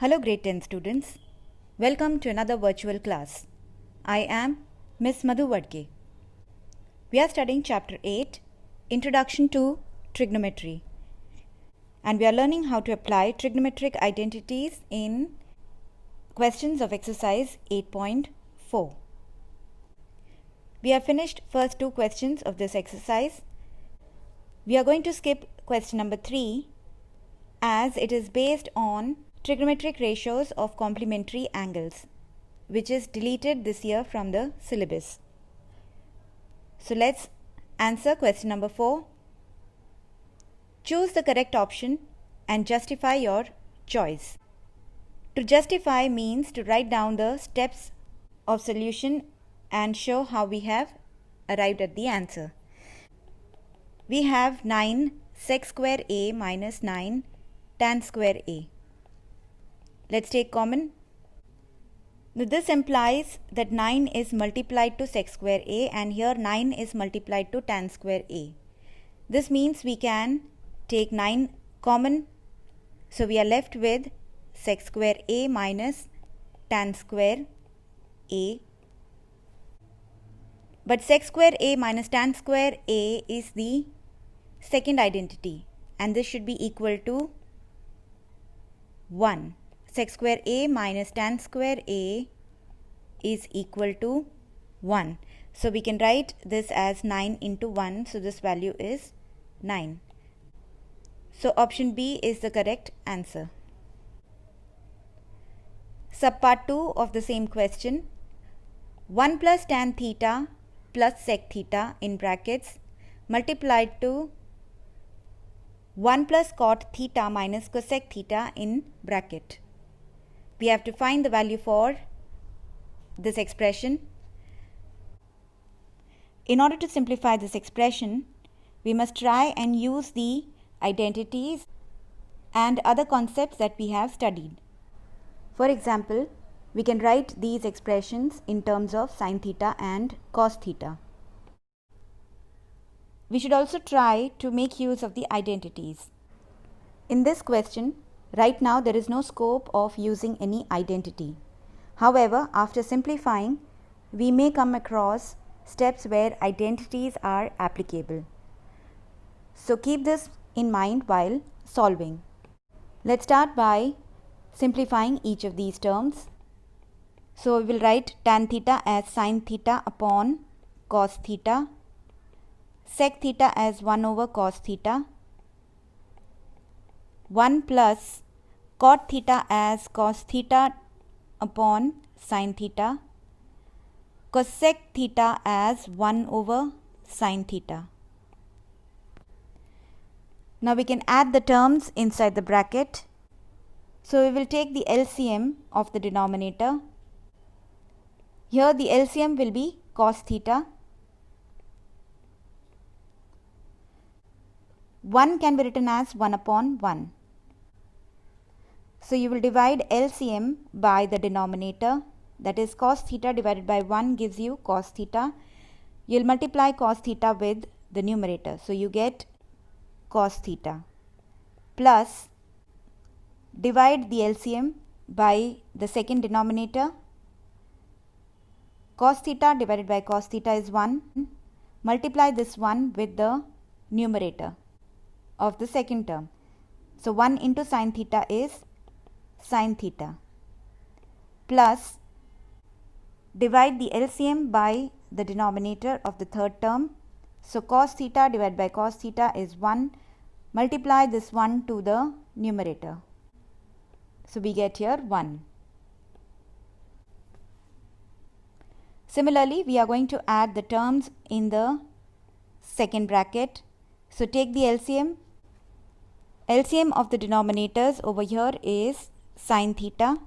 Hello grade 10 students. Welcome to another virtual class. I am Miss Madhu Vadke. We are studying chapter 8, Introduction to Trigonometry. And we are learning how to apply trigonometric identities in questions of exercise 8.4. We have finished first two questions of this exercise. We are going to skip question number 3 as it is based on trigonometric ratios of complementary angles, which is deleted this year from the syllabus. So let's answer question number 4. Choose the correct option and justify your choice. To justify means to write down the steps of solution and show how we have arrived at the answer. We have 9 sec square a minus 9 tan square a. Let's take common. Now this implies that 9 is multiplied to sec square a and here 9 is multiplied to tan square a. This means we can take 9 common. So we are left with sec square a minus tan square a. But sec square a minus tan square a is the second identity and this should be equal to 1. Sec square a minus tan square a is equal to 1. So we can write this as 9 into 1. So this value is 9. So option B is the correct answer. Subpart 2 of the same question. 1 plus tan theta plus sec theta in brackets multiplied to 1 plus cot theta minus cosec theta in bracket. We have to find the value for this expression. In order to simplify this expression, we must try and use the identities and other concepts that we have studied. For example, we can write these expressions in terms of sin theta and cos theta. We should also try to make use of the identities. In this question, right now there is no scope of using any identity. However, after simplifying, we may come across steps where identities are applicable. So keep this in mind while solving. Let's start by simplifying each of these terms. So we will write tan theta as sin theta upon cos theta, sec theta as 1 over cos theta, 1 plus cot theta as cos theta upon sin theta, cosec theta as 1 over sin theta. Now we can add the terms inside the bracket. So we will take the LCM of the denominator. Here the LCM will be cos theta. 1 can be written as 1 upon 1. So you will divide LCM by the denominator, that is cos theta divided by 1 gives you cos theta. You will multiply cos theta with the numerator. So you get cos theta plus divide the LCM by the second denominator. Cos theta divided by cos theta is 1. Multiply this 1 with the numerator of the second term. So 1 into sin theta is sin theta plus divide the LCM by the denominator of the third term. So cos theta divided by cos theta is 1. Multiply this 1 to the numerator. So we get here 1. Similarly, we are going to add the terms in the second bracket. So take the LCM. LCM of the denominators over here is sin theta.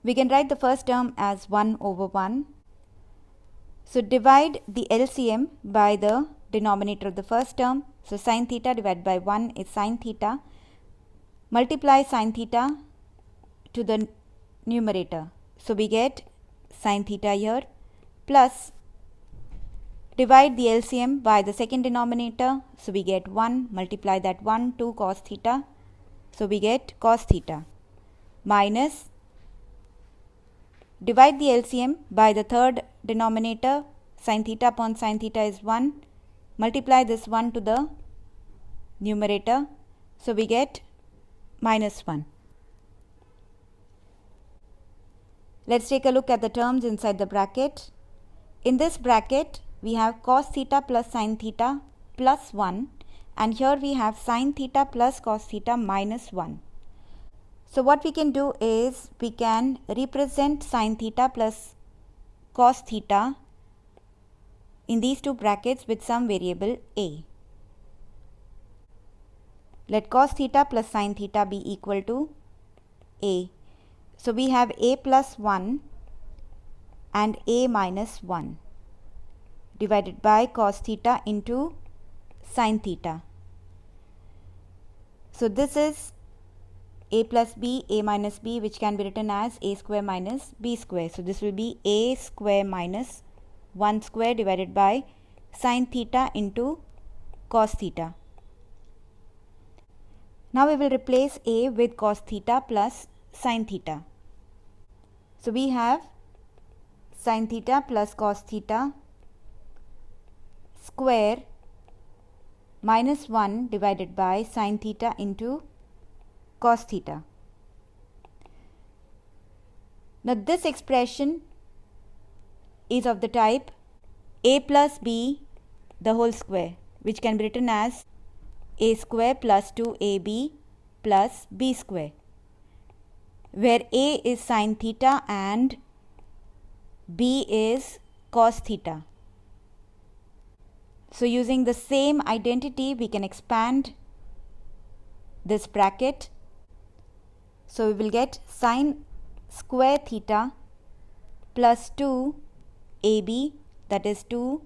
We can write the first term as 1 over 1. So divide the LCM by the denominator of the first term. So sin theta divided by 1 is sin theta. Multiply sin theta to the numerator. So we get sin theta here plus divide the LCM by the second denominator. So we get 1. Multiply that 1 to cos theta. So we get cos theta minus, divide the LCM by the third denominator, sin theta upon sin theta is 1, multiply this 1 to the numerator, so we get minus 1. Let's take a look at the terms inside the bracket. In this bracket, we have cos theta plus sin theta plus 1, and here we have sin theta plus cos theta minus 1. So what we can do is we can represent sin theta plus cos theta in these two brackets with some variable a. Let cos theta plus sin theta be equal to a. So we have a plus 1 and a minus 1 divided by cos theta into sin theta. So this is a plus b, a minus b, which can be written as a square minus b square. So this will be a square minus 1 square divided by sin theta into cos theta. Now we will replace a with cos theta plus sin theta. So we have sin theta plus cos theta square minus 1 divided by sin theta into cos theta. Now this expression is of the type a plus b the whole square, which can be written as a square plus 2ab plus b square, where a is sin theta and b is cos theta. So using the same identity, we can expand this bracket. So we will get sin square theta plus 2ab, that is 2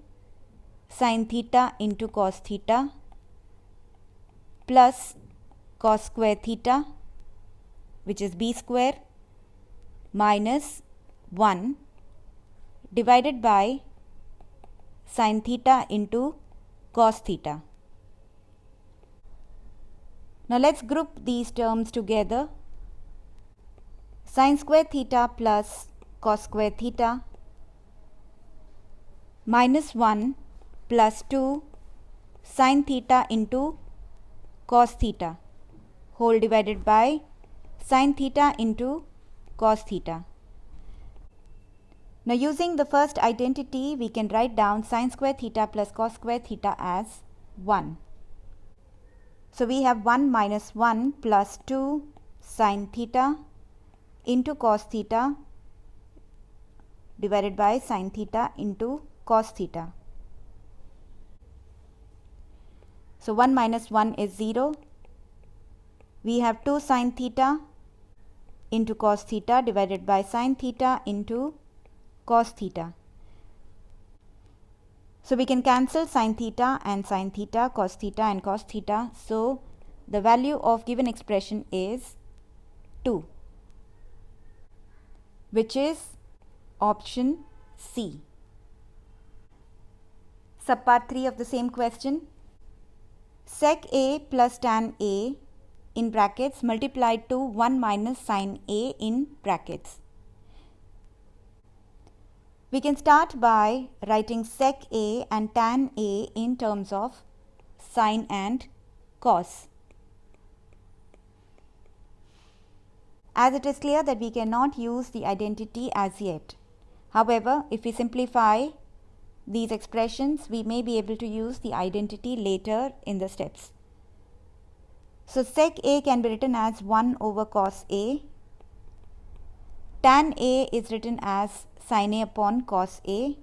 sin theta into cos theta, plus cos square theta, which is b square, minus 1 divided by sin theta into cos theta. Now let's group these terms together. Sin square theta plus cos square theta minus 1 plus 2 sin theta into cos theta whole divided by sin theta into cos theta. Now using the first identity, we can write down sin square theta plus cos square theta as 1. So we have 1 minus 1 plus 2 sin theta into cos theta divided by sin theta into cos theta. So 1 minus 1 is 0. We have 2 sin theta into cos theta divided by sin theta into cos theta. So we can cancel sin theta and sin theta, cos theta and cos theta. So the value of given expression is 2, which is option C. Subpart 3 of the same question. Sec A plus tan A in brackets multiplied to 1 minus sin A in brackets. We can start by writing sec A and tan A in terms of sin and cos. As it is clear that we cannot use the identity as yet. However, if we simplify these expressions, we may be able to use the identity later in the steps. So sec A can be written as 1 over cos A. Tan A is written as sin A upon cos A.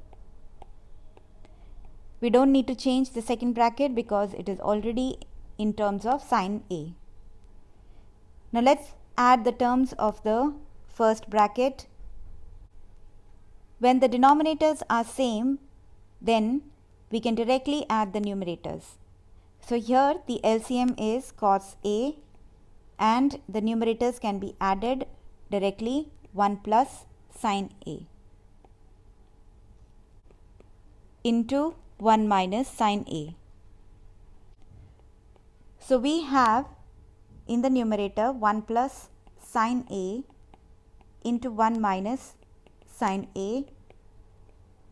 We don't need to change the second bracket because it is already in terms of sin A. Now let's add the terms of the first bracket. When the denominators are same, then we can directly add the numerators. So here the LCM is cos A and the numerators can be added directly, 1 plus sin A into 1 minus sin A. So we have in the numerator 1 plus sine A into 1 minus sine A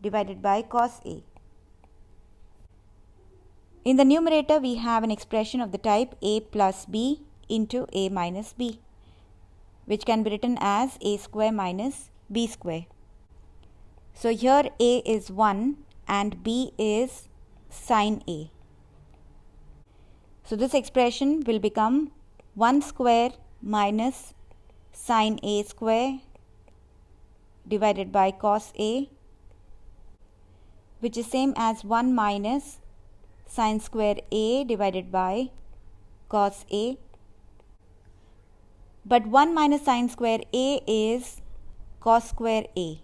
divided by cos A. In the numerator we have an expression of the type A plus B into A minus B, which can be written as A square minus B square. So here A is 1 and B is sine A. So this expression will become 1 square minus sine A square divided by cos A, which is same as 1 minus sine square A divided by cos A. But 1 minus sine square A is cos square A.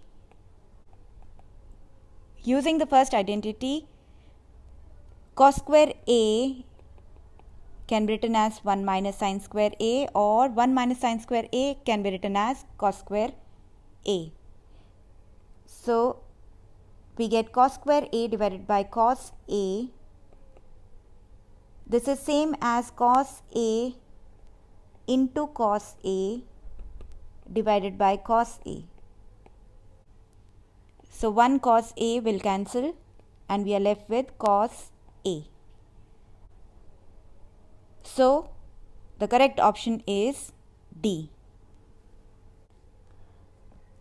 Using the first identity, cos square A can be written as 1 minus sine square A, or 1 minus sine square A can be written as cos square A. So we get cos square A divided by cos A. This is same as cos A into cos A divided by cos A. So 1 cos A will cancel and we are left with cos A. So the correct option is D.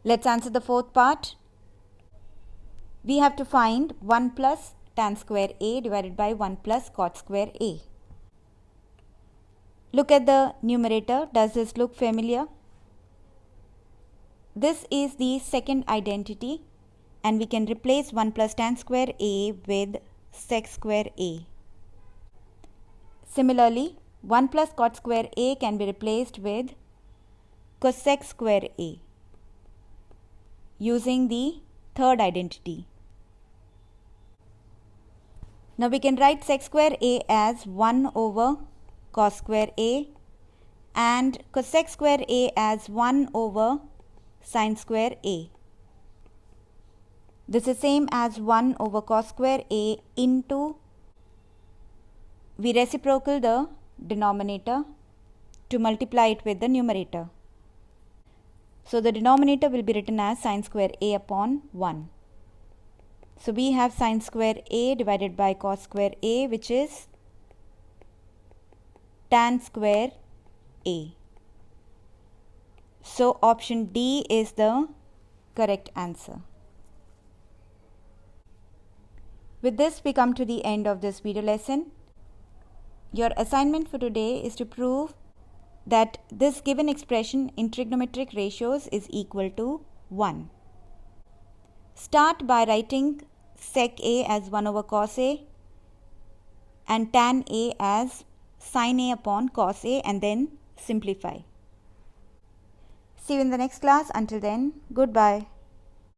Let's answer the fourth part. We have to find 1 plus tan square A divided by 1 plus cot square A. Look at the numerator. Does this look familiar? This is the second identity, and we can replace 1 plus tan square A with sec square A. Similarly, 1 plus cot square A can be replaced with cosec square A using the third identity. Now we can write sec square A as 1 over cos square A and cosec square A as 1 over sin square A. This is same as 1 over cos square A into, we reciprocal the denominator to multiply it with the numerator. So the denominator will be written as sin square A upon 1. So we have sin square A divided by cos square A, which is tan square A. So option D is the correct answer. With this, we come to the end of this video lesson. Your assignment for today is to prove that this given expression in trigonometric ratios is equal to 1. Start by writing sec A as 1 over cos A and tan A as sin A upon cos A, and then simplify. See you in the next class. Until then, goodbye.